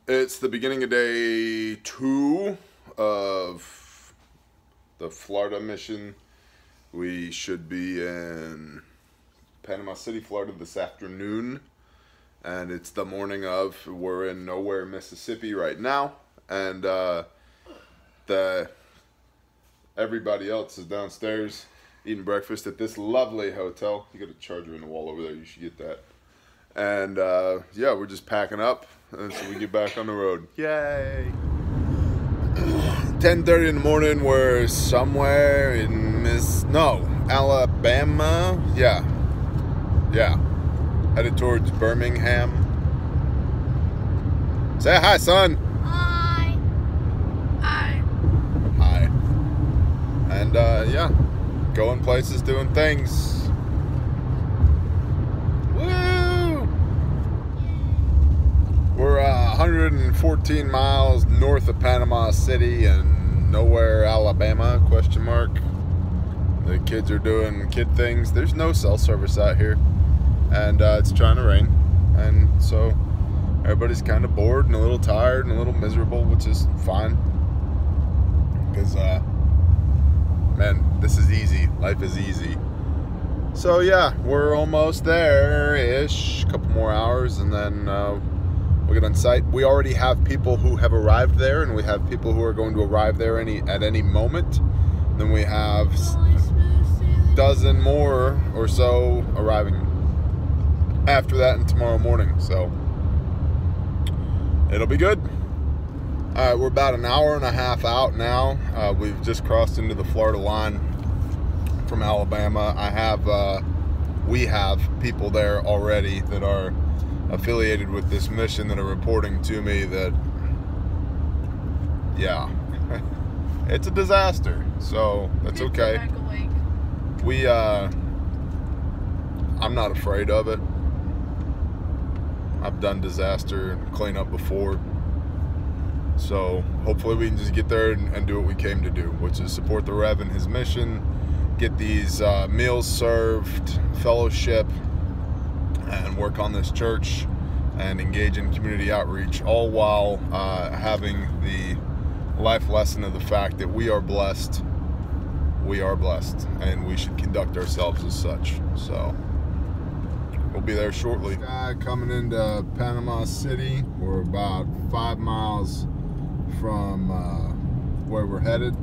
It's the beginning of day 2 of the Florida mission. We should be in Panama City, Florida this afternoon. And it's the morning of, we're in Nowhere, Mississippi right now. And everybody else is downstairs eating breakfast at this lovely hotel. You got a charger in the wall over there, you should get that. And yeah, we're just packing up and so we get back on the road. Yay! 10:30 in the morning, we're somewhere in Alabama. Yeah. Headed towards Birmingham. Say hi, son. Hi. Hi. Hi. And yeah, going places, doing things. We're 114 miles north of Panama City and Nowhere, Alabama, ? The kids are doing kid things. There's no cell service out here. And it's trying to rain. And so everybody's kind of bored and a little tired and a little miserable, which is fine. Because, man, this is easy. Life is easy. So yeah, we're almost there-ish. A couple more hours and then we'll get on site. We already have people who have arrived there, and we have people who are going to arrive there at any moment. Then we have a dozen more or so arriving after that and tomorrow morning. So it'll be good. All right, we're about an hour and a half out now. We've just crossed into the Florida line from Alabama. We have people there already that are affiliated with this mission that are reporting to me that, yeah, it's a disaster. So that's okay. I'm not afraid of it. I've done disaster and cleanup before. So hopefully we can just get there and do what we came to do, which is support the Rev in his mission, get these meals served, fellowship, and work on this church and engage in community outreach, all while having the life lesson of the fact that we are blessed, and we should conduct ourselves as such. So we'll be there shortly. Coming into Panama City. We're about 5 miles from where we're headed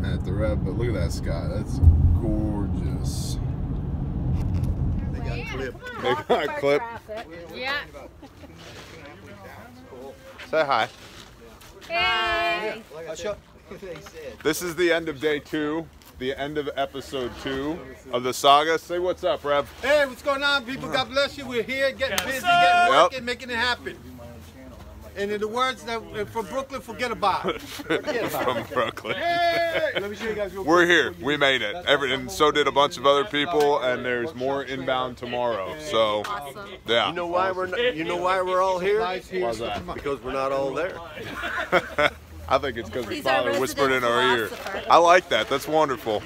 at the Rev, but look at that sky. That's gorgeous. They got clip. Yeah. Say hi. Hey. This is the end of day 2, the end of episode 2 of the saga. Say what's up, Rev. Hey, what's going on, people? God bless you. We're here, getting busy, getting working, making it happen. And in the words that from Brooklyn, forget about it. From Brooklyn. Hey! Let me show you guys real quick. We're here. We made it. And so did a bunch of other people, and there's more inbound tomorrow. So, Awesome. yeah. You know why we're all here? Why's that? Because we're not all there. I think it's because the He's our Father whispered in resident our ear. philosopher. I like that. That's wonderful.